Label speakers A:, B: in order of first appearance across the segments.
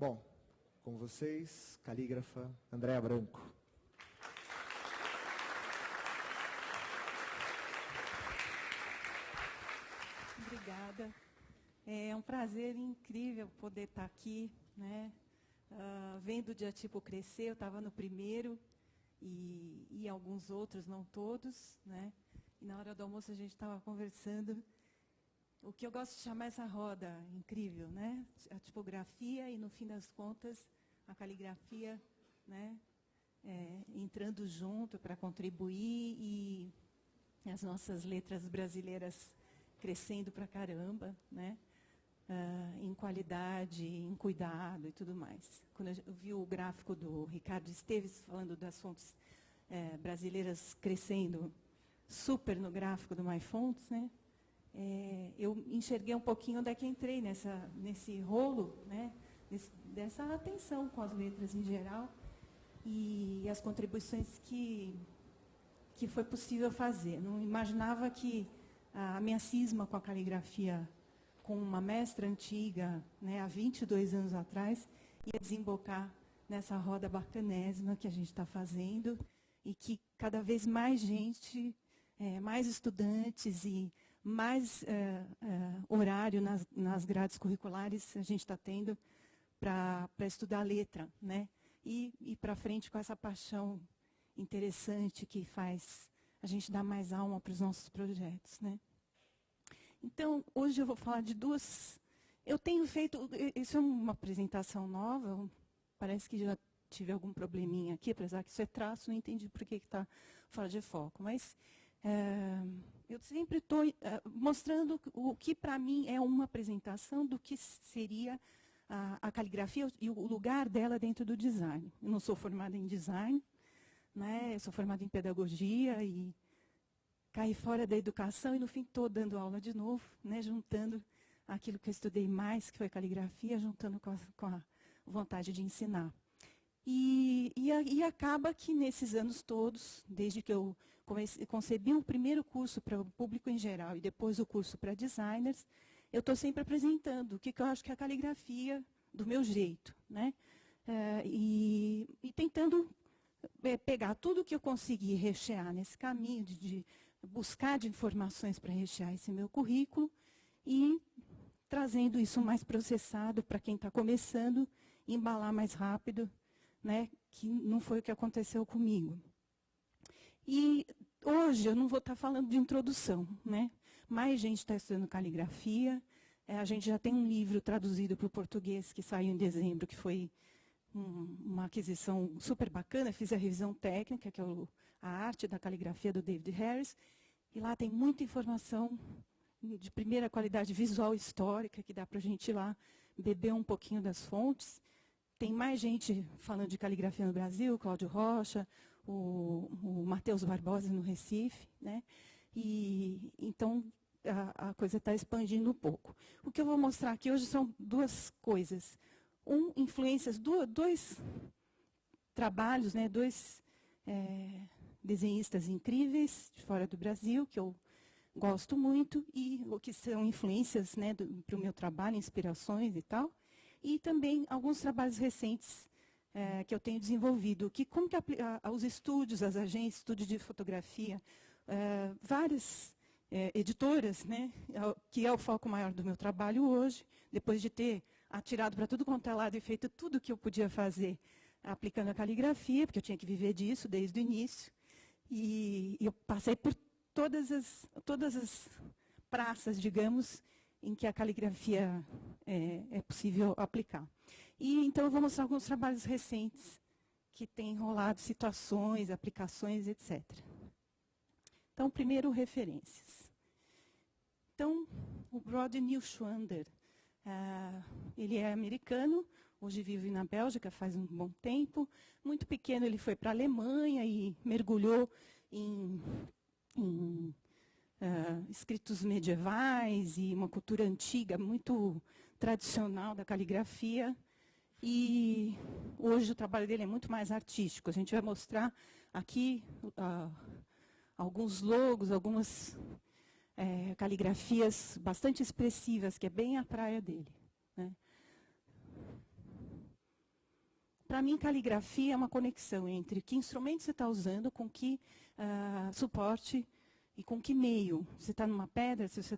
A: Bom, com vocês, calígrafa Andréa Branco.
B: Obrigada. É um prazer incrível poder estar aqui, né? Vendo o Diatipo crescer, eu estava no primeiro e alguns outros, não todos, né? E na hora do almoço a gente estava conversando. O que eu gosto de chamar essa roda incrível, né? A tipografia e, no fim das contas, a caligrafia, né? Entrando junto para contribuir e as nossas letras brasileiras crescendo para caramba, né? Em qualidade, em cuidado e tudo mais. Quando eu vi o gráfico do Ricardo Esteves falando das fontes brasileiras crescendo super no gráfico do MyFonts, né? Eu enxerguei um pouquinho onde é que entrei nesse rolo, né? Dessa atenção com as letras em geral e as contribuições que foi possível fazer. Não imaginava que a minha cisma com a caligrafia, com uma mestra antiga, né, há 22 anos atrás, ia desembocar nessa roda bacanésima que a gente está fazendo e que cada vez mais gente, mais estudantes e mais horário nas grades curriculares a gente está tendo para estudar letra, né? E ir para frente com essa paixão interessante que faz a gente dar mais alma para os nossos projetos, né? Então, hoje eu vou falar de duas... Eu tenho feito... Isso é uma apresentação nova, parece que já tive algum probleminha aqui, apesar que isso é traço, não entendi por que está fora de foco. Mas eu sempre estou mostrando o que, para mim, é uma apresentação do que seria a caligrafia e o lugar dela dentro do design. Eu não sou formada em design, né? Eu sou formada em pedagogia e caí fora da educação e, no fim, estou dando aula de novo, né? Juntando aquilo que eu estudei mais, que foi caligrafia, juntando com a vontade de ensinar. E acaba que, nesses anos todos, desde que eu concebi o primeiro curso para o público em geral e depois o curso para designers, eu estou sempre apresentando o que eu acho que é a caligrafia do meu jeito, né? E tentando pegar tudo que eu consegui rechear nesse caminho de buscar de informações para rechear esse meu currículo e trazendo isso mais processado para quem está começando, embalar mais rápido, né, que não foi o que aconteceu comigo. E hoje eu não vou estar falando de introdução, né? Mais gente está estudando caligrafia, a gente já tem um livro traduzido para o português que saiu em dezembro, que foi uma aquisição super bacana, fiz a revisão técnica, que é a arte da caligrafia do David Harris, e lá tem muita informação de primeira qualidade visual histórica, que dá para a gente ir lá beber um pouquinho das fontes. Tem mais gente falando de caligrafia no Brasil, Cláudio Rocha, o Matheus Barbosa no Recife, né? E então a coisa está expandindo um pouco. O que eu vou mostrar aqui hoje são duas coisas. Influências, dois trabalhos, né, dois desenhistas incríveis de fora do Brasil, que eu gosto muito, e o que são influências, né, para o meu trabalho, inspirações e tal. E também alguns trabalhos recentes que eu tenho desenvolvido, que como que os estúdios, as agências, estúdio de fotografia, várias editoras, né, que é o foco maior do meu trabalho hoje, depois de ter atirado para tudo quanto é lado e feito tudo o que eu podia fazer aplicando a caligrafia, porque eu tinha que viver disso desde o início. E eu passei por todas as praças, digamos, em que a caligrafia é possível aplicar. E então eu vou mostrar alguns trabalhos recentes que têm rolado situações, aplicações, etc. Então, primeiro, referências. Então, o Rodney Schwander, ele é americano, hoje vive na Bélgica faz um bom tempo. Muito pequeno ele foi para a Alemanha e mergulhou em escritos medievais e uma cultura antiga, muito tradicional da caligrafia. E hoje o trabalho dele é muito mais artístico. A gente vai mostrar aqui alguns logos, algumas caligrafias bastante expressivas, que é bem a praia dele, né? Para mim, caligrafia é uma conexão entre que instrumento você está usando, com que suporte e com que meio. Se está numa pedra, se você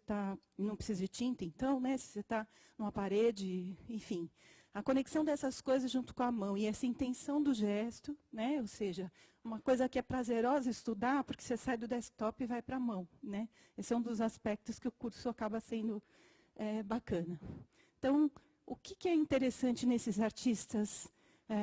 B: não precisa de tinta, então, né? Se você está numa parede, enfim. A conexão dessas coisas junto com a mão e essa intenção do gesto, né? Ou seja, uma coisa que é prazerosa estudar, porque você sai do desktop e vai para a mão, né? Esse é um dos aspectos que o curso acaba sendo bacana. Então, o que é interessante nesses artistas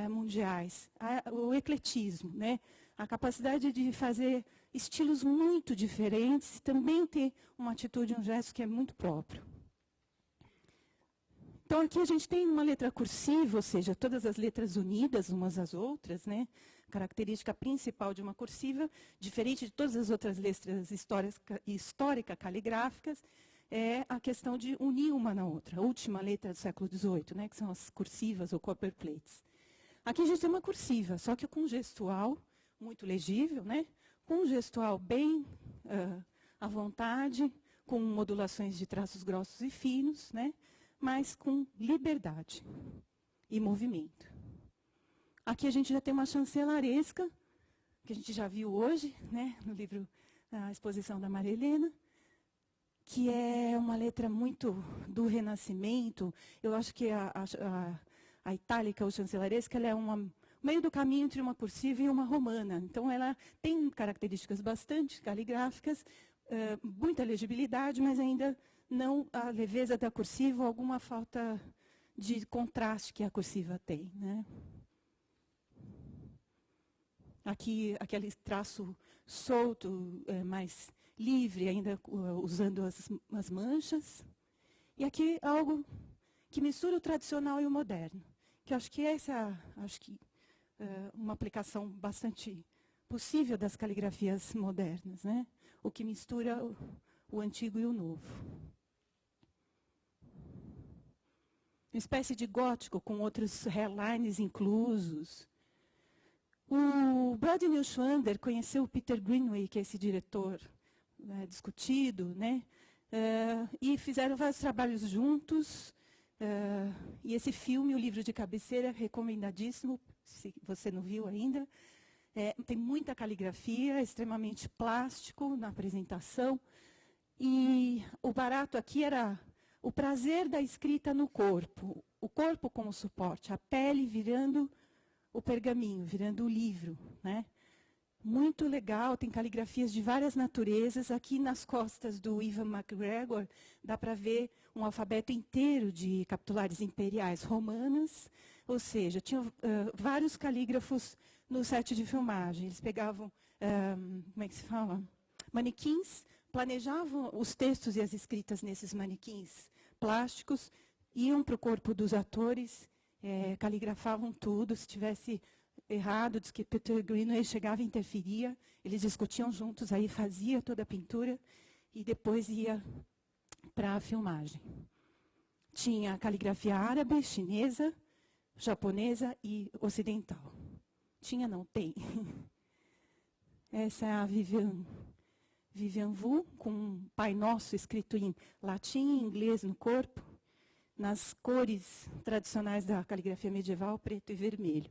B: mundiais? O ecletismo, né? A capacidade de fazer estilos muito diferentes e também ter uma atitude, um gesto que é muito próprio. Então, aqui a gente tem uma letra cursiva, ou seja, todas as letras unidas umas às outras, né? A característica principal de uma cursiva, diferente de todas as outras letras histórica caligráficas, é a questão de unir uma na outra. A última letra do século XVIII, né? Que são as cursivas ou copperplates. Aqui a gente tem uma cursiva, só que com gestual muito legível, né? Com um gestual bem à vontade, com modulações de traços grossos e finos, né? Mas com liberdade e movimento. Aqui a gente já tem uma chancelaresca, que a gente já viu hoje, né? No livro, na exposição da Maria Helena, que é uma letra muito do Renascimento. Eu acho que a itálica ou chancelaresca, ela é meio do caminho entre uma cursiva e uma romana. Então, ela tem características bastante caligráficas, muita legibilidade, mas ainda não a leveza da cursiva ou alguma falta de contraste que a cursiva tem, né? Aqui, aquele traço solto, mais livre, ainda usando as manchas. E aqui algo que mistura o tradicional e o moderno. Que acho que essa uma aplicação bastante possível das caligrafias modernas, né? O que mistura o antigo e o novo. Uma espécie de gótico com outros hairlines inclusos. O Brad Neuschwander conheceu o Peter Greenaway, que é esse diretor discutido, né? E fizeram vários trabalhos juntos. E esse filme, o livro de cabeceira, recomendadíssimo, se você não viu ainda. Tem muita caligrafia, é extremamente plástico na apresentação. E o barato aqui era o prazer da escrita no corpo. O corpo como suporte, a pele virando o pergaminho, virando o livro, né? Muito legal, tem caligrafias de várias naturezas. Aqui nas costas do Ivan McGregor, dá para ver um alfabeto inteiro de capitulares imperiais romanas. Ou seja, tinham vários calígrafos no set de filmagem. Eles pegavam, como é que se fala? Manequins, planejavam os textos e as escritas nesses manequins plásticos, iam para o corpo dos atores, caligrafavam tudo. Se tivesse errado, diz que Peter Greenaway chegava e interferia, eles discutiam juntos, aí fazia toda a pintura e depois ia para a filmagem. Tinha caligrafia árabe, chinesa, japonesa e ocidental. Tinha, não, tem. Essa é a Vivian Wu, com um Pai Nosso escrito em latim e inglês no corpo, nas cores tradicionais da caligrafia medieval, preto e vermelho.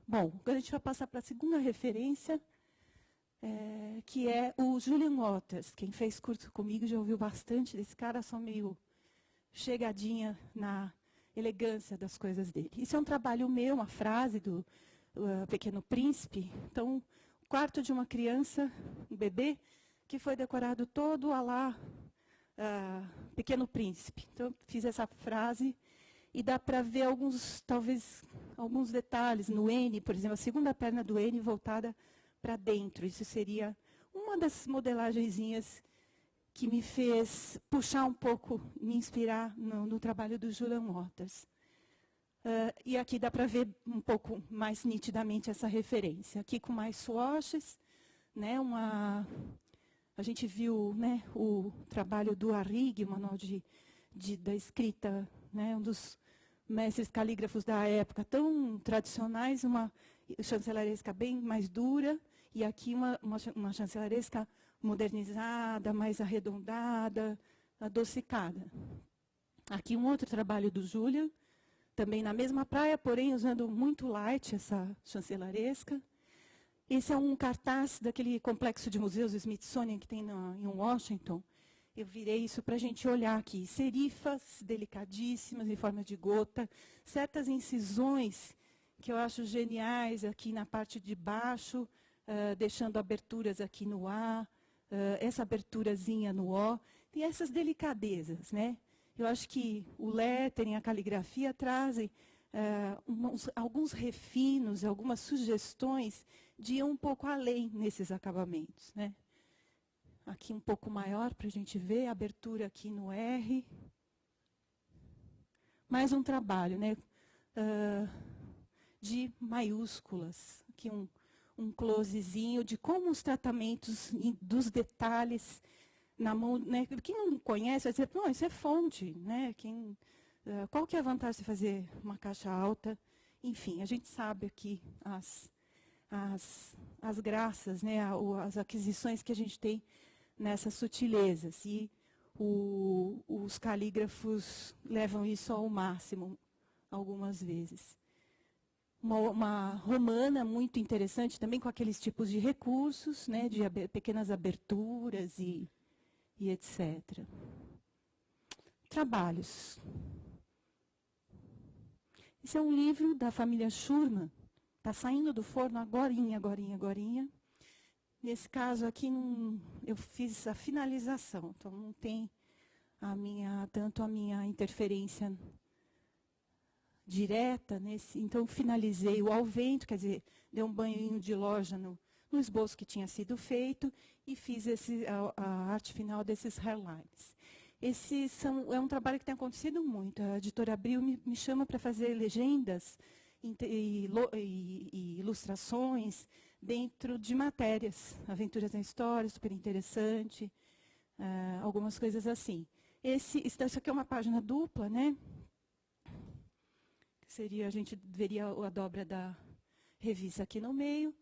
B: Bom, agora a gente vai passar para a segunda referência, que é o Julian Waters. Quem fez curso comigo já ouviu bastante desse cara, só meio chegadinha na elegância das coisas dele. Isso é um trabalho meu, uma frase do Pequeno Príncipe. Então, o quarto de uma criança, um bebê, que foi decorado todo à la Pequeno Príncipe. Então, eu fiz essa frase e dá para ver talvez alguns detalhes no N, por exemplo, a segunda perna do N voltada para dentro. Isso seria uma das modelagenzinhas que me fez puxar um pouco, me inspirar no trabalho do Julian Waters. E aqui dá para ver um pouco mais nitidamente essa referência. Aqui com mais swatches, né, a gente viu, né, o trabalho do Arrighi, o manual da escrita, né, um dos mestres calígrafos da época, tão tradicionais, uma chancelaresca bem mais dura, e aqui uma chancelaresca modernizada, mais arredondada, adocicada. Aqui um outro trabalho do Julian, também na mesma praia, porém usando muito light essa chancelaresca. Esse é um cartaz daquele complexo de museus Smithsonian que tem em Washington. Eu virei isso para a gente olhar aqui. Serifas delicadíssimas, em forma de gota, certas incisões que eu acho geniais aqui na parte de baixo, deixando aberturas aqui no A, essa aberturazinha no O. E essas delicadezas, né? Eu acho que o lettering, a caligrafia trazem alguns refinos, algumas sugestões de ir um pouco além nesses acabamentos, né? Aqui um pouco maior para a gente ver, abertura aqui no R. Mais um trabalho, né? De maiúsculas. Aqui um closezinho de como os tratamentos dos detalhes na mão, né? Quem não conhece vai dizer, não, isso é fonte, né? Qual que é a vantagem de fazer uma caixa alta? Enfim, a gente sabe aqui as graças, né? As aquisições que a gente tem nessas sutilezas. E os calígrafos levam isso ao máximo algumas vezes. Uma romana muito interessante também com aqueles tipos de recursos, né? De pequenas aberturas e etc. Trabalhos. Esse é um livro da família Schurman. Está saindo do forno agorinha. Nesse caso aqui, eu fiz a finalização. Então, não tem tanto a minha interferência direta nesse. Então, finalizei o ao vento, quer dizer, dei um banhinho de loja no esboço que tinha sido feito e fiz a arte final desses hairlines. É um trabalho que tem acontecido muito. A editora Abril me chama para fazer legendas e ilustrações dentro de matérias. Aventuras na História, super interessante, algumas coisas assim. Isso aqui é uma página dupla, né? A gente veria a dobra da revista aqui no meio,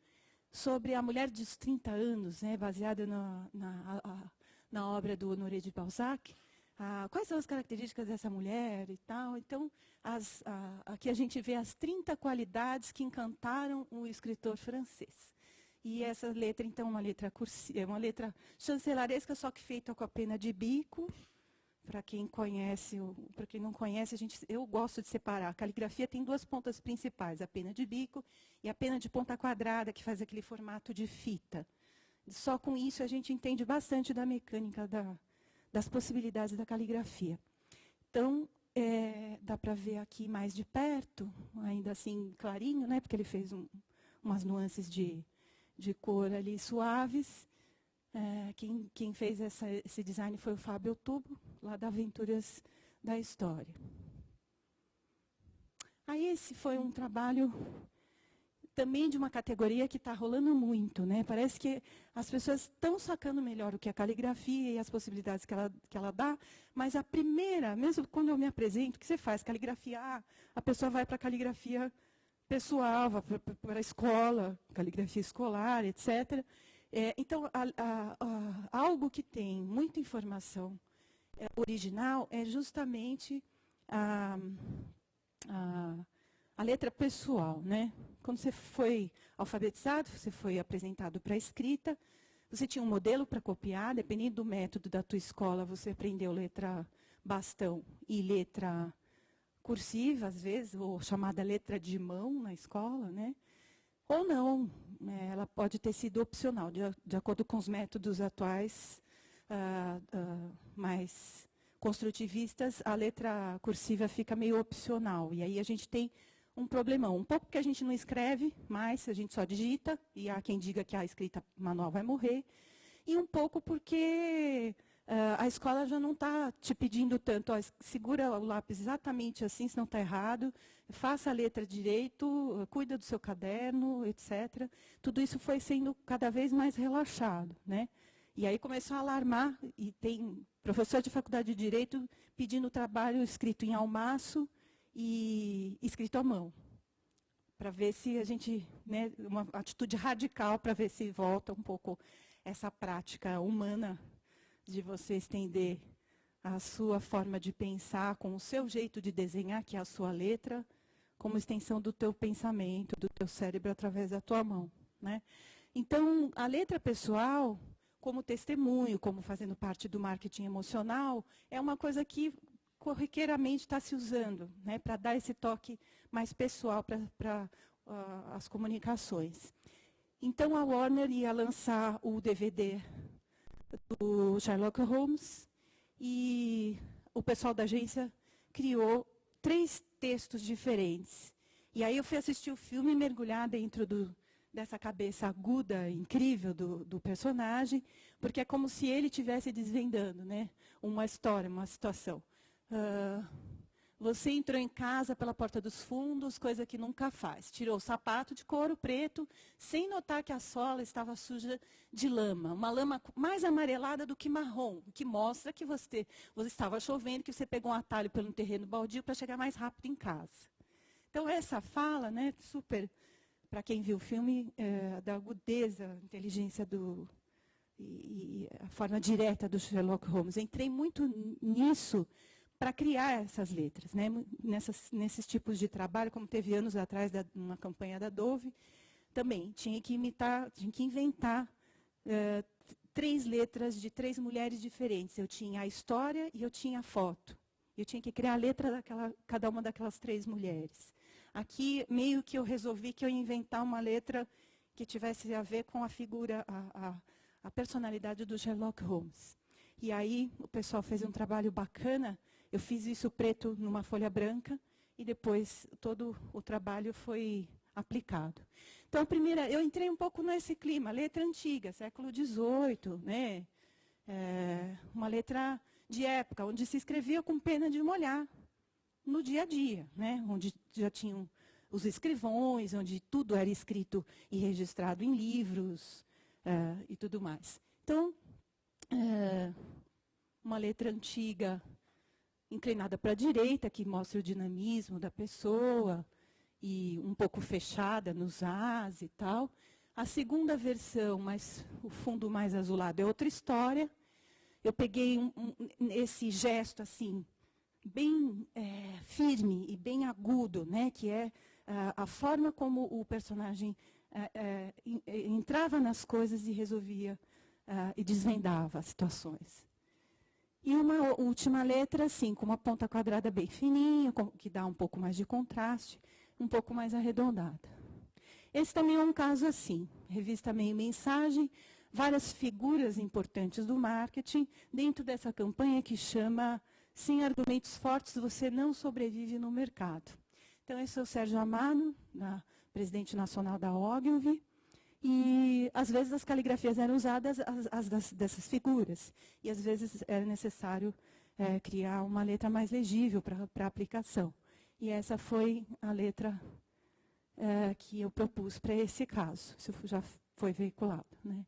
B: sobre a mulher dos 30 anos, né, baseada na obra do Honoré de Balzac. Quais são as características dessa mulher e tal. Então, aqui a gente vê as 30 qualidades que encantaram o escritor francês. E essa letra, então, é uma letra chancelaresca, só que feita com a pena de bico. Para quem conhece, para quem não conhece, eu gosto de separar. A caligrafia tem duas pontas principais, a pena de bico e a pena de ponta quadrada, que faz aquele formato de fita. Só com isso a gente entende bastante da mecânica das possibilidades da caligrafia. Então, dá para ver aqui mais de perto, ainda assim clarinho, né, porque ele fez umas nuances de cor ali suaves. Quem fez esse design foi o Fábio Tubo, lá da Aventuras da História. Aí esse foi um trabalho também de uma categoria que está rolando muito, né? Parece que as pessoas estão sacando melhor o que é a caligrafia e as possibilidades que ela dá, mas a primeira, mesmo quando eu me apresento, o que você faz? Caligrafia, a pessoa vai para a caligrafia pessoal, vai para a escola, caligrafia escolar, etc. Então, algo que tem muita informação original é justamente a letra pessoal, né? Quando você foi alfabetizado, você foi apresentado para a escrita, você tinha um modelo para copiar, dependendo do método da tua escola, você aprendeu letra bastão e letra cursiva, às vezes, ou chamada letra de mão na escola, né? Ou não, ela pode ter sido opcional, de acordo com os métodos atuais mais construtivistas, a letra cursiva fica meio opcional. E aí a gente tem um problemão. Um pouco porque a gente não escreve mais, a gente só digita, e há quem diga que a escrita manual vai morrer. E um pouco porque a escola já não está te pedindo tanto, segura o lápis exatamente assim, se não está errado, faça a letra direito, cuida do seu caderno, etc. Tudo isso foi sendo cada vez mais relaxado, né? E aí começou a alarmar, e tem professor de faculdade de Direito pedindo trabalho escrito em almaço e escrito à mão, para ver se a gente, né, uma atitude radical para ver se volta um pouco essa prática humana de você estender a sua forma de pensar, com o seu jeito de desenhar, que é a sua letra, como extensão do teu pensamento, do teu cérebro através da tua mão, né? Então, a letra pessoal, como testemunho, como fazendo parte do marketing emocional, é uma coisa que corriqueiramente está se usando, né, para dar esse toque mais pessoal para as comunicações. Então, a Warner ia lançar o DVD do Sherlock Holmes e o pessoal da agência criou 3 textos diferentes. E aí eu fui assistir o filme e mergulhar dentro dessa cabeça aguda, incrível do personagem, porque é como se ele estivesse desvendando, né, uma história, uma situação. Você entrou em casa pela porta dos fundos, coisa que nunca faz. Tirou o sapato de couro preto, sem notar que a sola estava suja de lama. Uma lama mais amarelada do que marrom, que mostra que você estava chovendo, que você pegou um atalho pelo terreno baldio para chegar mais rápido em casa. Então, essa fala, né, super, para quem viu o filme, da agudeza, inteligência e a forma direta do Sherlock Holmes. Entrei muito nisso para criar essas letras, né? Nesses tipos de trabalho, como teve anos atrás uma campanha da Dove, também tinha que inventar 3 letras de 3 mulheres diferentes. Eu tinha a história e eu tinha a foto. Eu tinha que criar a letra cada uma daquelas 3 mulheres. Aqui, meio que eu resolvi que eu ia inventar uma letra que tivesse a ver com a figura, a personalidade do Sherlock Holmes. E aí, o pessoal fez um trabalho bacana. Eu fiz isso preto numa folha branca e depois todo o trabalho foi aplicado. Então, eu entrei um pouco nesse clima, letra antiga, século XVIII, né? Uma letra de época, onde se escrevia com pena de molhar, no dia a dia, né? Onde já tinham os escrivões, onde tudo era escrito e registrado em livros e tudo mais. Então, uma letra antiga, inclinada para a direita, que mostra o dinamismo da pessoa, e um pouco fechada nos As e tal. A segunda versão, mas o fundo mais azulado, é outra história. Eu peguei esse gesto assim, bem firme e bem agudo, né, que é a forma como o personagem entrava nas coisas e resolvia e desvendava as situações. E uma última letra, assim, com uma ponta quadrada bem fininha, que dá um pouco mais de contraste, um pouco mais arredondada. Esse também é um caso assim, revista Meio Mensagem, várias figuras importantes do marketing, dentro dessa campanha que chama Sem Argumentos Fortes, Você Não Sobrevive no Mercado. Então, esse é o Sérgio Amado, presidente nacional da Ogilvy, e, às vezes, as caligrafias eram usadas dessas figuras. E, às vezes, era necessário criar uma letra mais legível para a aplicação. E essa foi a letra que eu propus para esse caso. Isso já foi veiculado, né?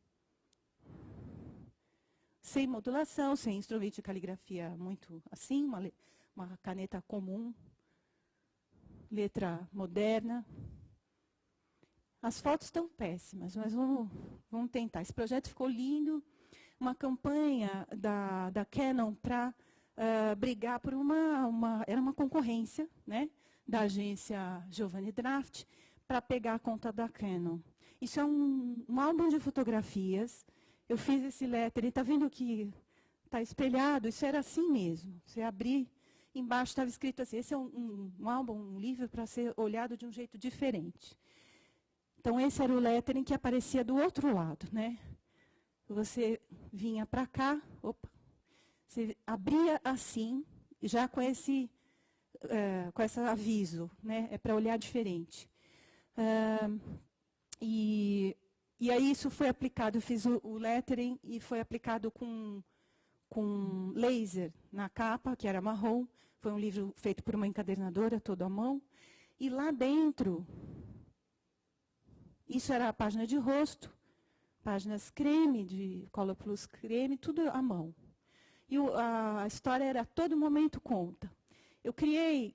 B: Sem modulação, sem instrumento de caligrafia muito assim, uma caneta comum, letra moderna. As fotos estão péssimas, mas vamos tentar. Esse projeto ficou lindo. Uma campanha da Canon para brigar por era uma concorrência, né, da agência Giovanni Draft para pegar a conta da Canon. Isso é um álbum de fotografias. Eu fiz esse lettering. Está vendo que está espelhado? Isso era assim mesmo. Você abrir, embaixo estava escrito assim, esse é um álbum, um livro para ser olhado de um jeito diferente. Então, esse era o lettering que aparecia do outro lado, né? Você vinha para cá, você abria assim, já com esse aviso, né? É para olhar diferente. E aí isso foi aplicado, eu fiz o lettering e foi aplicado com laser na capa, que era marrom. Foi um livro feito por uma encadernadora, todo à mão. E lá dentro, isso era a página de rosto, páginas creme, de Color Plus creme, tudo à mão. E a história era a todo momento conta. Eu criei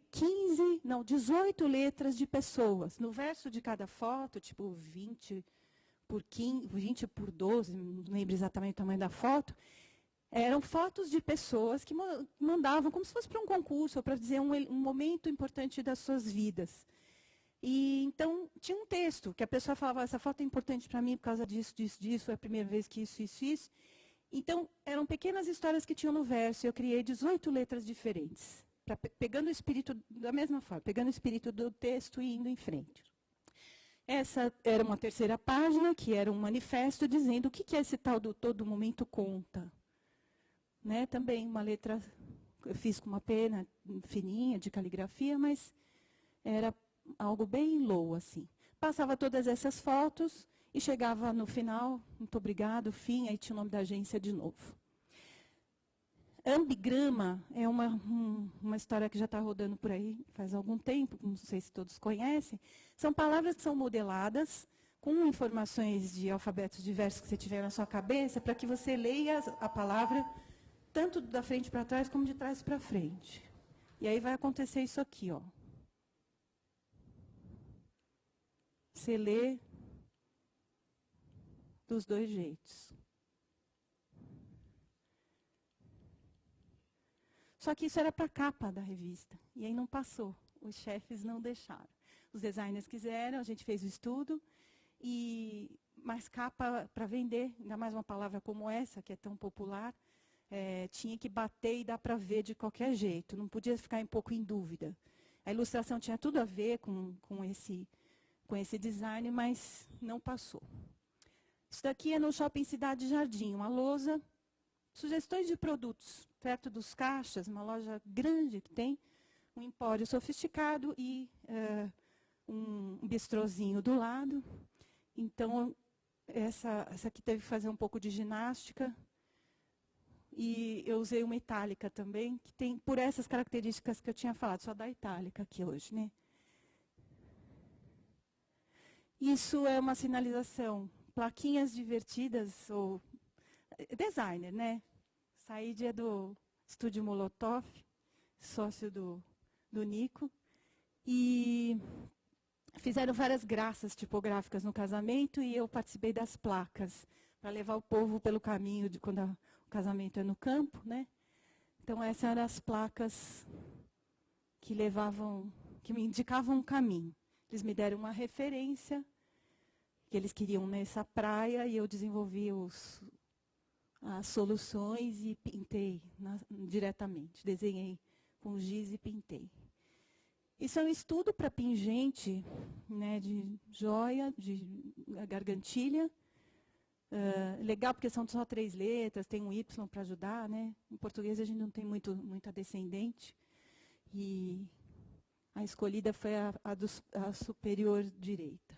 B: 18 letras de pessoas. No verso de cada foto, tipo 20 por 12, não lembro exatamente o tamanho da foto, Eram fotos de pessoas que mandavam como se fosse para um concurso, ou para dizer um momento importante das suas vidas. E então tinha um texto que a pessoa falava: essa foto é importante para mim por causa disso, disso, disso, foi a primeira vez que isso, isso. Então eram pequenas histórias que tinham no verso. Eu criei 18 letras diferentes, pegando o espírito da mesma forma, pegando o espírito do texto e indo em frente. Essa era uma terceira página, que era um manifesto dizendo o que é esse tal do todo momento conta. Né? Também uma letra, eu fiz com uma pena fininha de caligrafia, mas era algo bem low, assim. Passava todas essas fotos e chegava no final, muito obrigado, fim, aí tinha o nome da agência de novo. Ambigrama é uma história que já está rodando por aí faz algum tempo, não sei se todos conhecem. São palavras que são modeladas com informações de alfabetos diversos que você tiver na sua cabeça, para que você leia a palavra tanto da frente para trás como de trás para frente. E aí vai acontecer isso aqui, ó. Você lê dos dois jeitos. Só que isso era para a capa da revista. E aí não passou. Os chefes não deixaram. Os designers quiseram, a gente fez o estudo. Mas capa para vender, ainda mais uma palavra como essa, que é tão popular, tinha que bater e dar para ver de qualquer jeito. Não podia ficar um pouco em dúvida. A ilustração tinha tudo a ver com esse design, mas não passou. Isso daqui é no Shopping Cidade Jardim, uma lousa, sugestões de produtos, perto dos caixas, uma loja grande que tem, um empório sofisticado e um bistrozinho do lado. Então, essa aqui teve que fazer um pouco de ginástica. E eu usei uma itálica também, que tem por essas características que eu tinha falado, só da itálica aqui hoje, né? Isso é uma sinalização, plaquinhas divertidas, ou designer, né? Saíde é do Estúdio Molotov, sócio do Nico, e fizeram várias graças tipográficas no casamento, e eu participei das placas, para levar o povo pelo caminho de quando o casamento é no campo, né? Então essas eram as placas que me indicavam um caminho. Eles me deram uma referência que eles queriam nessa praia e eu desenvolvi as soluções e pintei diretamente. Desenhei com giz e pintei. Isso é um estudo para pingente, né, de joia, de gargantilha. Legal porque são só 3 letras, tem um Y para ajudar, né? Em português a gente não tem muita descendente. E a escolhida foi a superior direita.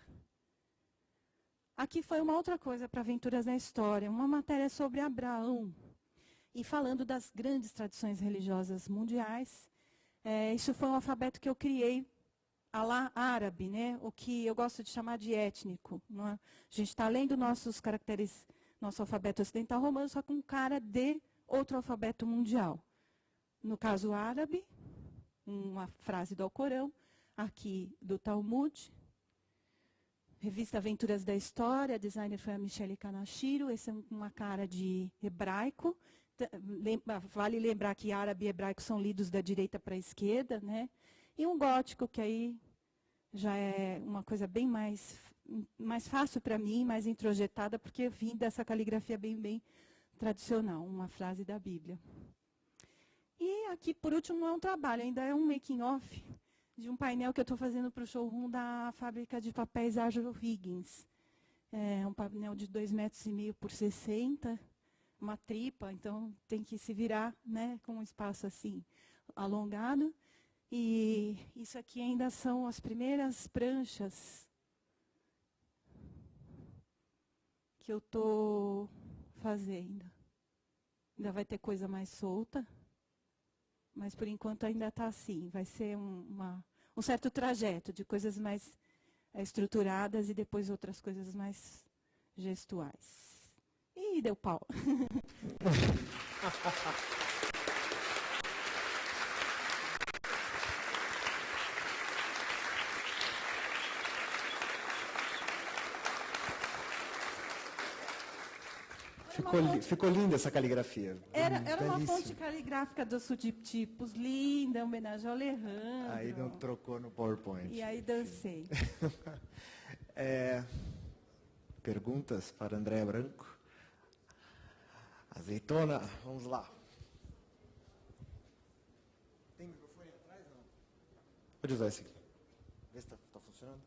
B: Aqui foi uma outra coisa para Aventuras na História, uma matéria sobre Abraão. E falando das grandes tradições religiosas mundiais, isso foi um alfabeto que eu criei alá árabe, né? O que eu gosto de chamar de étnico. Não é? A gente está lendo nossos caracteres, nosso alfabeto ocidental romano, só com cara de outro alfabeto mundial. No caso árabe, uma frase do Alcorão, aqui do Talmud, revista Aventuras da História, a designer foi a Michele Kanashiro, essa é uma cara de hebraico. Vale lembrar que árabe e hebraico são lidos da direita para a esquerda, né? E um gótico, que aí já é uma coisa bem mais fácil para mim, mais introjetada, porque eu vim dessa caligrafia bem tradicional, uma frase da Bíblia. E aqui, por último, não é um trabalho, ainda é um making-off de um painel que eu estou fazendo para o showroom da fábrica de papéis Arjo Higgins. É um painel de 2,5 metros por 60, uma tripa, então tem que se virar, né, com um espaço assim alongado. E isso aqui ainda são as primeiras pranchas que eu estou fazendo. Ainda vai ter coisa mais solta, mas por enquanto ainda está assim. Vai ser um certo trajeto de coisas mais estruturadas e depois outras coisas mais gestuais. E deu pau.
A: Ficou linda essa caligrafia.
B: Era uma
A: Belíssimo.
B: fonte caligráfica dos subtipos linda, homenagem ao Alejandro.
A: Aí não trocou no PowerPoint.
B: E aí dancei.
A: Perguntas para Andréa Branco? Azeitona, vamos lá. Tem microfone atrás, não? Pode usar esse aqui. Vê se está funcionando.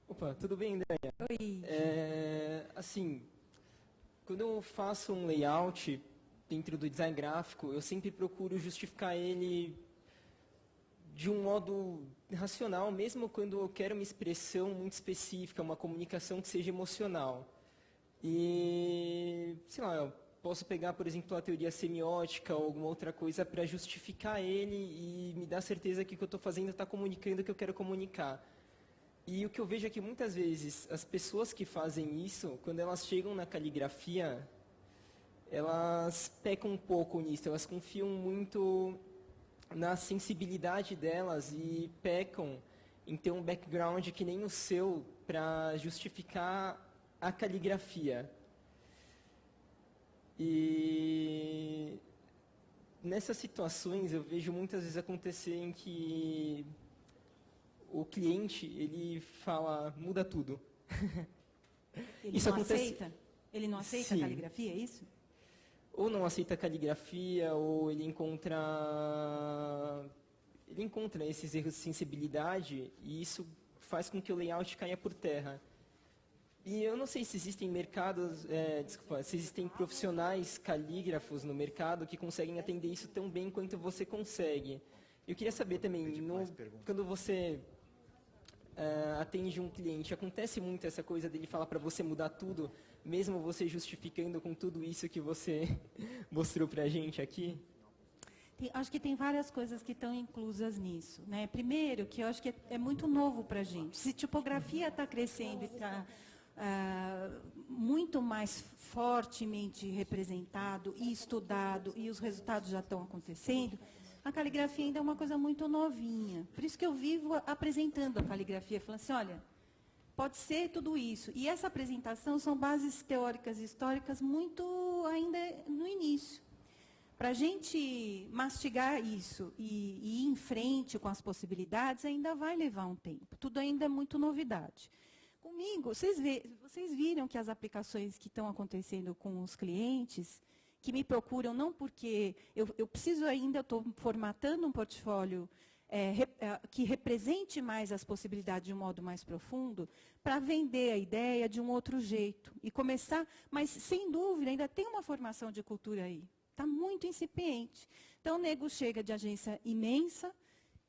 C: Opa, tudo bem, Andréia?
B: Oi.
C: Assim, quando eu faço um layout dentro do design gráfico, eu sempre procuro justificar ele de um modo racional, mesmo quando eu quero uma expressão muito específica, uma comunicação que seja emocional. E, sei lá, eu posso pegar, por exemplo, a teoria semiótica ou alguma outra coisa para justificar ele e me dar certeza que o que eu estou fazendo está comunicando o que eu quero comunicar. E o que eu vejo é que muitas vezes as pessoas que fazem isso, quando elas chegam na caligrafia, elas pecam um pouco nisso, elas confiam muito na sensibilidade delas e pecam em ter um background que nem o seu para justificar a caligrafia. E nessas situações eu vejo muitas vezes acontecer em que o cliente, ele fala, muda tudo.
B: Ele
C: Isso
B: não
C: acontece...
B: aceita? Ele não aceita
C: Sim.
B: a caligrafia, é isso?
C: Ou não aceita a caligrafia, ou ele encontra esses erros de sensibilidade, e isso faz com que o layout caia por terra. E eu não sei se existem se existem profissionais calígrafos no mercado que conseguem atender isso tão bem quanto você consegue. Eu queria saber também, quando você atende um cliente, acontece muito essa coisa dele falar para você mudar tudo, mesmo você justificando com tudo isso que você mostrou para a gente aqui?
B: Acho que tem várias coisas que estão inclusas nisso, né? Primeiro, que eu acho que é muito novo para a gente. Se tipografia está crescendo e está muito mais fortemente representado e estudado, e os resultados já estão acontecendo, a caligrafia ainda é uma coisa muito novinha. Por isso que eu vivo apresentando a caligrafia, falando assim, olha, pode ser tudo isso. E essa apresentação são bases teóricas e históricas muito ainda no início. Para a gente mastigar isso e ir em frente com as possibilidades, ainda vai levar um tempo. Tudo ainda é muito novidade. Comigo, vocês viram que as aplicações que estão acontecendo com os clientes, que me procuram, não porque eu preciso ainda, eu estou formatando um portfólio que represente mais as possibilidades de um modo mais profundo, para vender a ideia de um outro jeito. E começar, mas sem dúvida, ainda tem uma formação de cultura aí. Está muito incipiente. Então, o nego chega de agência imensa,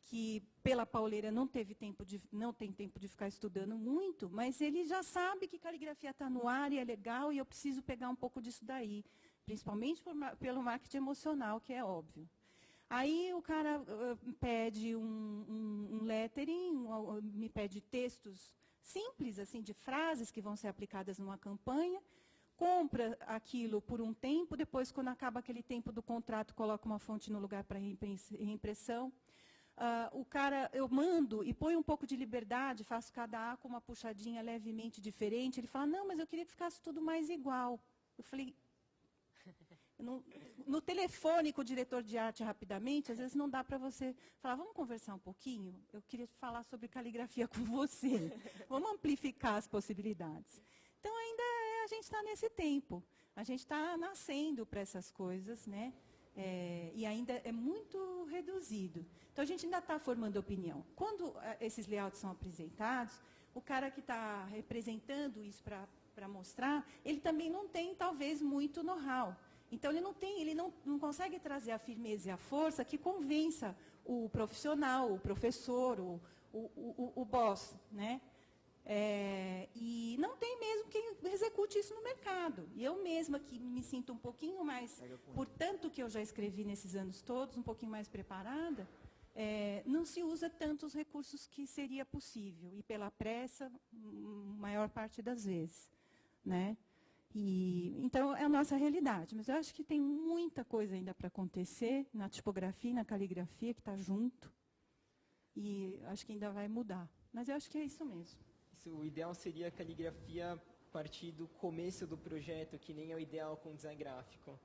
B: que pela pauleira não tem tempo de ficar estudando muito, mas ele já sabe que caligrafia está no ar e é legal, e eu preciso pegar um pouco disso daí, principalmente pelo marketing emocional, que é óbvio. Aí o cara pede um lettering, me pede textos simples, assim, de frases que vão ser aplicadas numa campanha, compra aquilo por um tempo, depois, quando acaba aquele tempo do contrato, coloca uma fonte no lugar para reimpressão. O cara, eu mando e põe um pouco de liberdade, faço cada A com uma puxadinha levemente diferente. Ele fala, não, mas eu queria que ficasse tudo mais igual. Eu falei, no telefone com o diretor de arte rapidamente, às vezes não dá para você falar, vamos conversar um pouquinho? Eu queria falar sobre caligrafia com você. Vamos amplificar as possibilidades. Então, ainda a gente está nesse tempo. A gente está nascendo para essas coisas, né? E ainda é muito reduzido. Então, a gente ainda está formando opinião. Quando esses layouts são apresentados, o cara que está representando isso para mostrar, ele também não tem, talvez, muito know-how. Então, ele não consegue trazer a firmeza e a força que convença o profissional, o professor, o boss, né? E não tem mesmo quem execute isso no mercado. E eu mesma, que me sinto um pouquinho mais, por tanto que eu já escrevi nesses anos todos, um pouquinho mais preparada, não se usa tantos recursos que seria possível. E pela pressa, maior parte das vezes, né? Então, é a nossa realidade. Mas eu acho que tem muita coisa ainda para acontecer na tipografia e na caligrafia, que está junto. E acho que ainda vai mudar. Mas eu acho que é isso mesmo.
C: O ideal seria a caligrafia a partir do começo do projeto, que nem é o ideal com design gráfico.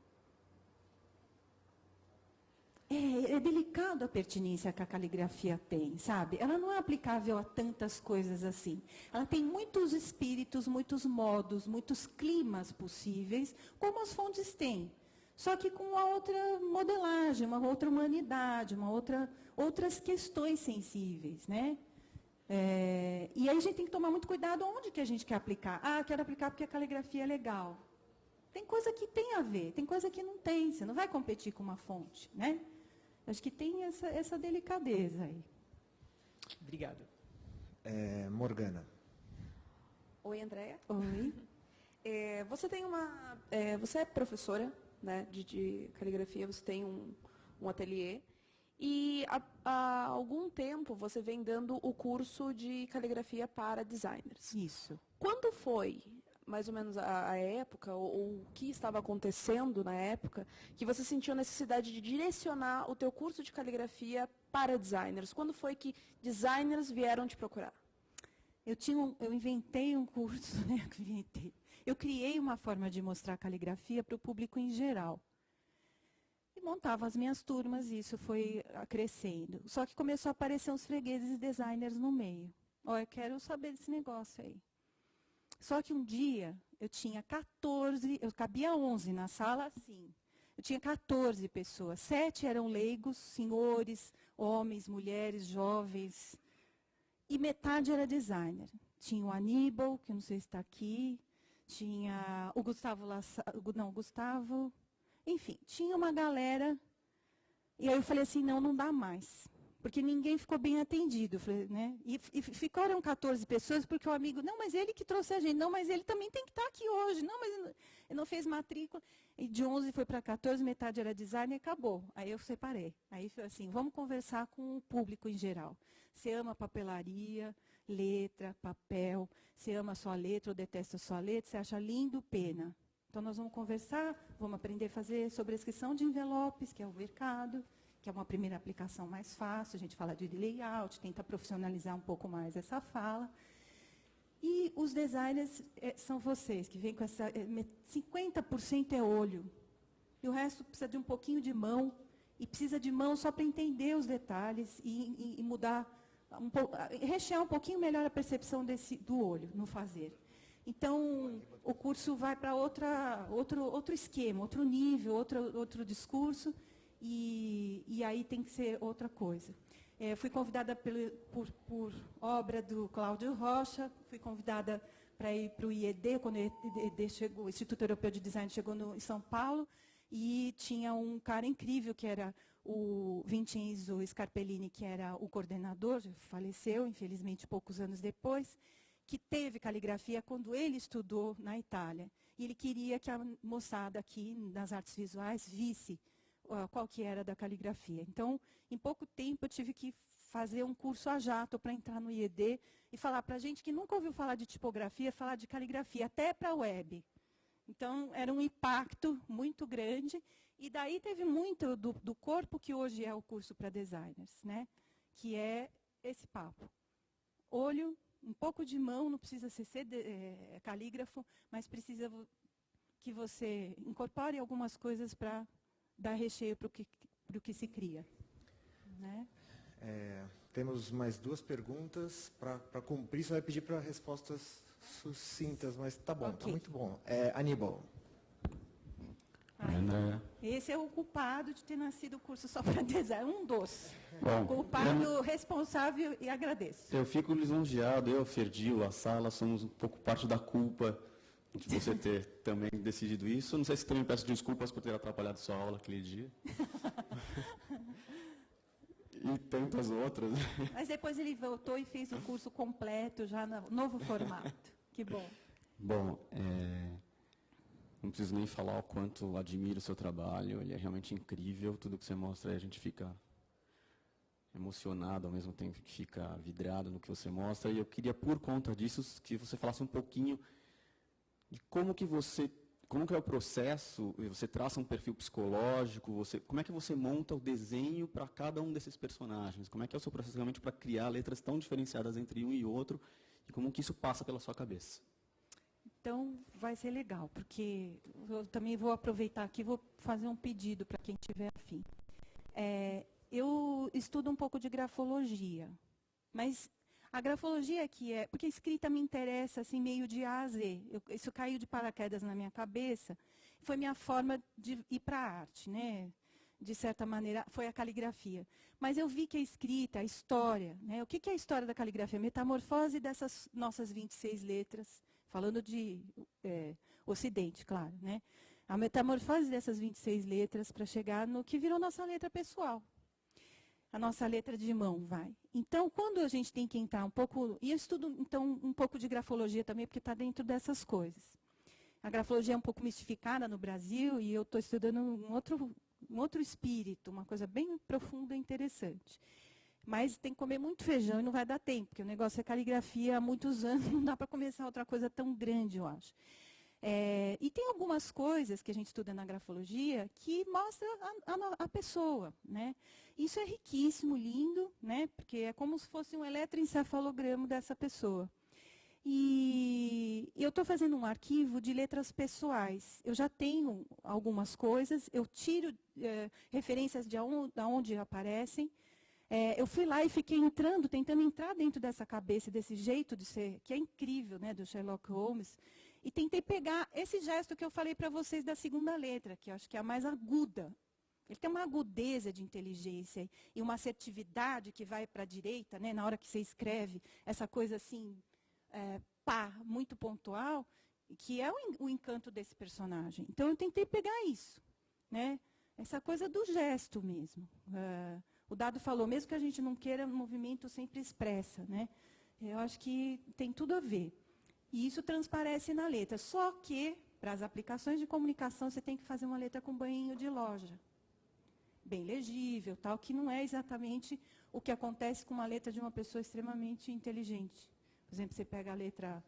B: É delicado a pertinência que a caligrafia tem, sabe? Ela não é aplicável a tantas coisas assim. Ela tem muitos espíritos, muitos modos, muitos climas possíveis, como as fontes têm. Só que com uma outra modelagem, uma outra humanidade, outras questões sensíveis, né? E aí a gente tem que tomar muito cuidado onde que a gente quer aplicar. Ah, quero aplicar porque a caligrafia é legal. Tem coisa que tem a ver, tem coisa que não tem. Você não vai competir com uma fonte, né? Acho que tem essa delicadeza aí.
C: Obrigado.
A: Morgana.
D: Oi, Andréia.
B: Oi.
D: Você é professora, né, de caligrafia, você tem um ateliê. E há algum tempo você vem dando o curso de caligrafia para designers.
B: Isso.
D: Quando foi, mais ou menos, a época, ou o que estava acontecendo na época, que você sentiu a necessidade de direcionar o teu curso de caligrafia para designers? Quando foi que designers vieram te procurar?
B: Eu inventei um curso, né? Eu criei uma forma de mostrar caligrafia para o público em geral. E montava as minhas turmas e isso foi crescendo. Só que começou a aparecer uns fregueses designers no meio. Ó, eu quero saber desse negócio aí. Só que um dia eu tinha 14, eu cabia 11 na sala, assim. Eu tinha 14 pessoas, 7 eram leigos, senhores, homens, mulheres, jovens, e metade era designer. Tinha o Aníbal, que eu não sei se está aqui, tinha o Gustavo, enfim, tinha uma galera, e aí eu falei assim, não dá mais. Porque ninguém ficou bem atendido. Né? E ficaram 14 pessoas, porque o amigo, não, mas ele que trouxe a gente, não, mas ele também tem que estar aqui hoje, não, mas ele não fez matrícula. E de 11 foi para 14, metade era design e acabou. Aí eu separei. Aí foi assim, vamos conversar com o público em geral. Você ama papelaria, letra, papel, você ama só a letra ou detesta só a letra, você acha lindo, pena. Então nós vamos conversar, vamos aprender a fazer sobrescrição de envelopes, que é o mercado, que é uma primeira aplicação mais fácil, a gente fala de layout, tenta profissionalizar um pouco mais essa fala. E os designers são vocês, que vêm com essa... 50% é olho, e o resto precisa de um pouquinho de mão, e precisa de mão só para entender os detalhes e mudar, rechear um pouquinho melhor a percepção do olho no fazer. Então, o curso vai para outro esquema, outro nível, outro discurso, e aí tem que ser outra coisa. Fui convidada por obra do Cláudio Rocha, fui convidada para ir para o IED, quando o IED chegou, o Instituto Europeu de Design chegou em São Paulo, e tinha um cara incrível, que era o Vincenzo Scarpellini, que era o coordenador, faleceu, infelizmente, poucos anos depois, que teve caligrafia quando ele estudou na Itália. E ele queria que a moçada aqui, nas artes visuais, visse qual que era da caligrafia. Então, em pouco tempo, eu tive que fazer um curso a jato para entrar no IED e falar para a gente que nunca ouviu falar de tipografia, falar de caligrafia, até para a web. Então, era um impacto muito grande. E daí teve muito do corpo que hoje é o curso para designers, né? Que é esse papo. Olho, um pouco de mão, não precisa ser calígrafo, mas precisa que você incorpore algumas coisas para dar recheio para o que se cria. Né?
A: Temos mais 2 perguntas. Para cumprir, você vai pedir para respostas sucintas, mas tá bom, tá muito bom. Aníbal.
B: Esse é o culpado de ter nascido o curso só para design, um dos.
E: Bom,
B: culpado, responsável, e agradeço.
E: Eu fico lisonjeado, eu, Ferdil, a sala, somos um pouco parte da culpa de você ter também decidido isso. Não sei se também peço desculpas por ter atrapalhado sua aula aquele dia. E tantas outras.
B: Mas depois ele voltou e fez o curso completo, já no novo formato. Que bom.
E: Bom, não preciso nem falar o quanto admiro o seu trabalho, ele é realmente incrível, tudo que você mostra aí a gente fica emocionado, ao mesmo tempo que fica vidrado no que você mostra, e eu queria, por conta disso, que você falasse um pouquinho de como como que é o processo? Você traça um perfil psicológico? Como é que você monta o desenho para cada um desses personagens? Como é que é o seu processo realmente para criar letras tão diferenciadas entre um e outro? E como que isso passa pela sua cabeça?
B: Então, vai ser legal, porque eu também vou aproveitar aqui e vou fazer um pedido para quem tiver afim. Eu estudo um pouco de grafologia, mas a grafologia aqui porque a escrita me interessa assim, meio de A a Z. Isso caiu de paraquedas na minha cabeça, foi minha forma de ir para a arte, né? De certa maneira, foi a caligrafia. Mas eu vi que a escrita, a história, né? O que é a história da caligrafia? A metamorfose dessas nossas 26 letras, falando de Ocidente, claro, né? A metamorfose dessas 26 letras para chegar no que virou nossa letra pessoal. A nossa letra de mão, vai. Então, quando a gente tem que entrar um pouco... E eu estudo, então, um pouco de grafologia também, porque está dentro dessas coisas. A grafologia é um pouco mistificada no Brasil, e eu estou estudando um outro espírito, uma coisa bem profunda e interessante. Mas tem que comer muito feijão e não vai dar tempo, porque o negócio é caligrafia há muitos anos, não dá para começar outra coisa tão grande, eu acho. E tem algumas coisas que a gente estuda na grafologia que mostram a pessoa, né? Isso é riquíssimo, lindo, né? Porque é como se fosse um eletroencefalograma dessa pessoa. E eu estou fazendo um arquivo de letras pessoais. Eu já tenho algumas coisas, eu tiro referências de onde aparecem. Eu fui lá e fiquei tentando entrar dentro dessa cabeça, desse jeito de ser, que é incrível, né, do Sherlock Holmes. E tentei pegar esse gesto que eu falei para vocês da segunda letra, que eu acho que é a mais aguda. Ele tem uma agudeza de inteligência e uma assertividade que vai para a direita, né, na hora que você escreve, essa coisa assim, muito pontual, que é o encanto desse personagem. Então, eu tentei pegar isso, né, essa coisa do gesto mesmo. O Dado falou, mesmo que a gente não queira, o movimento sempre expressa, né? Eu acho que tem tudo a ver. E isso transparece na letra. Só que, para as aplicações de comunicação, você tem que fazer uma letra com banhinho de loja. Bem legível, tal, que não é exatamente o que acontece com uma letra de uma pessoa extremamente inteligente. Por exemplo, você pega a letra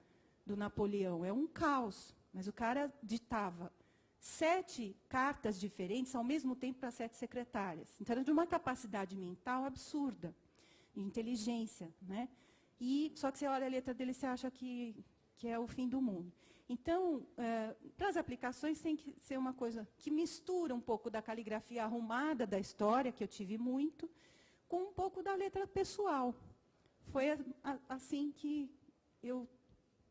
B: do Napoleão, é um caos, mas o cara ditava 7 cartas diferentes ao mesmo tempo para 7 secretárias. Então, era de uma capacidade mental absurda, de inteligência, né? Só que você olha a letra dele e você acha que é o fim do mundo. Então, para as aplicações, tem que ser uma coisa que mistura um pouco da caligrafia arrumada da história, que eu tive muito, com um pouco da letra pessoal. Foi assim que eu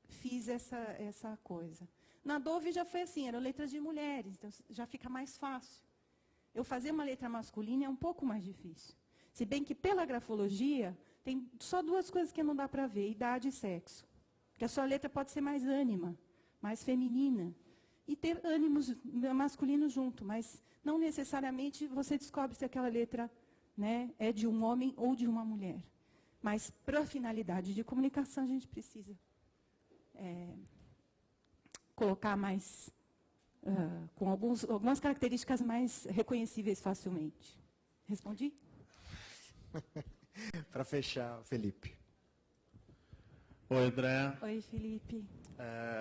B: fiz essa coisa. Na Dove já foi assim, eram letras de mulheres, então já fica mais fácil. Eu fazer uma letra masculina é um pouco mais difícil. Se bem que, pela grafologia, tem só 2 coisas que não dá para ver, idade e sexo. Porque a sua letra pode ser mais ânima, mais feminina, e ter ânimos masculinos junto, mas não necessariamente você descobre se aquela letra, né, é de um homem ou de uma mulher. Mas, para a finalidade de comunicação, a gente precisa colocar mais, com algumas características mais reconhecíveis facilmente. Respondi?
A: Para fechar, Felipe.
F: Oi, André.
B: Oi, Felipe.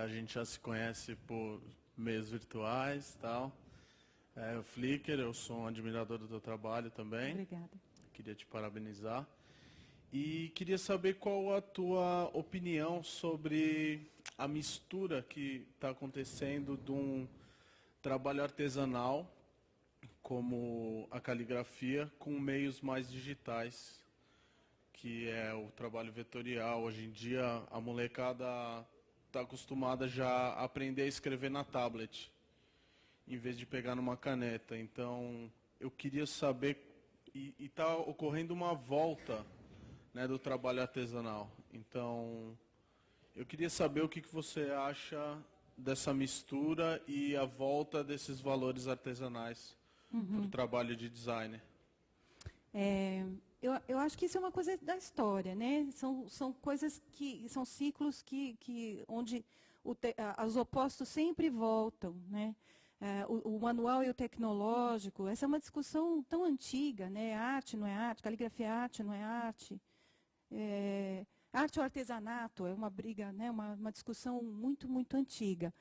F: A gente já se conhece por meios virtuais e tal. O Flickr, eu sou um admirador do teu trabalho também.
B: Obrigada.
F: Queria te parabenizar. E queria saber qual a tua opinião sobre a mistura que está acontecendo de um trabalho artesanal, como a caligrafia, com meios mais digitais, que é o trabalho vetorial. Hoje em dia, a molecada está acostumada já a aprender a escrever na tablet, em vez de pegar numa caneta. Então, eu queria saber, e está ocorrendo uma volta, né, do trabalho artesanal. Então, eu queria saber o que você acha dessa mistura e a volta desses valores artesanais para o trabalho de designer.
B: Eu acho que isso é uma coisa da história, né? São coisas que são ciclos onde os opostos sempre voltam, né? O manual e o tecnológico, essa é uma discussão tão antiga, né? Arte não é arte, caligrafia é arte, não é arte. Arte ou artesanato é uma briga, né? Uma discussão muito, muito antiga.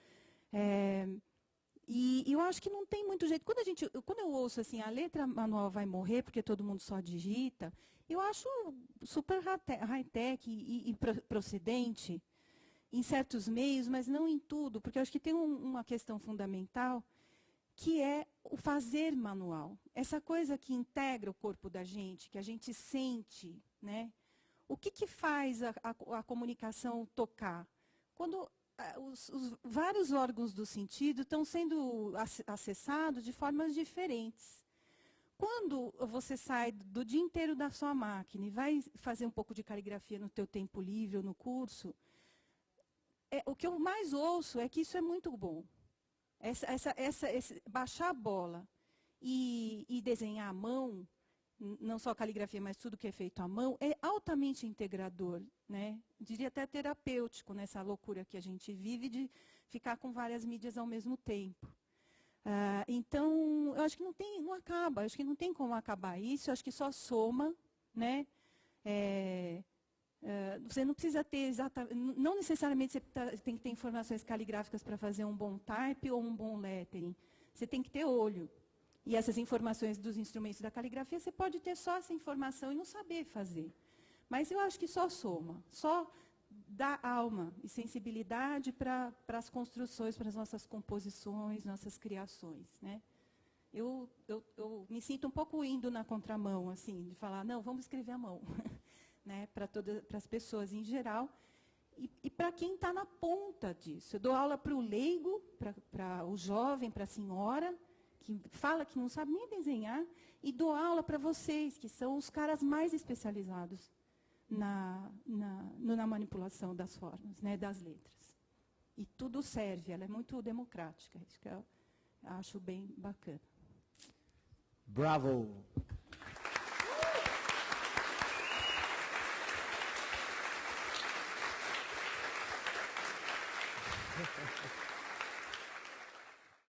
B: E eu acho que não tem muito jeito. Quando eu ouço assim, a letra manual vai morrer porque todo mundo só digita, eu acho super high-tech e procedente em certos meios, mas não em tudo, porque eu acho que tem uma questão fundamental, que é o fazer manual. Essa coisa que integra o corpo da gente, que a gente sente, né? O que faz a comunicação tocar? Quando os vários órgãos do sentido estão sendo acessados de formas diferentes. Quando você sai do dia inteiro da sua máquina e vai fazer um pouco de caligrafia no teu tempo livre ou no curso, o que eu mais ouço é que isso é muito bom. Baixar a bola e desenhar à mão, não só a caligrafia, mas tudo que é feito à mão, é altamente integrador, né? Diria até terapêutico nessa loucura que a gente vive de ficar com várias mídias ao mesmo tempo. Então, eu acho que não acaba, acho que não tem como acabar isso, eu acho que só soma, né? Você não precisa ter exatamente, não necessariamente você tem que ter informações caligráficas para fazer um bom type ou um bom lettering. Você tem que ter olho. E essas informações dos instrumentos da caligrafia, você pode ter só essa informação e não saber fazer. Mas eu acho que só soma, só dá alma e sensibilidade para as construções, para as nossas composições, nossas criações, né? Eu me sinto um pouco indo na contramão, assim, de falar, não, vamos escrever à mão, né? Para as pessoas em geral e para quem está na ponta disso. Eu dou aula para o leigo, para o jovem, para a senhora, que fala que não sabe nem desenhar, e dou aula para vocês, que são os caras mais especializados na manipulação das formas, né, das letras. E tudo serve, ela é muito democrática, isso que eu acho bem bacana.
A: Bravo!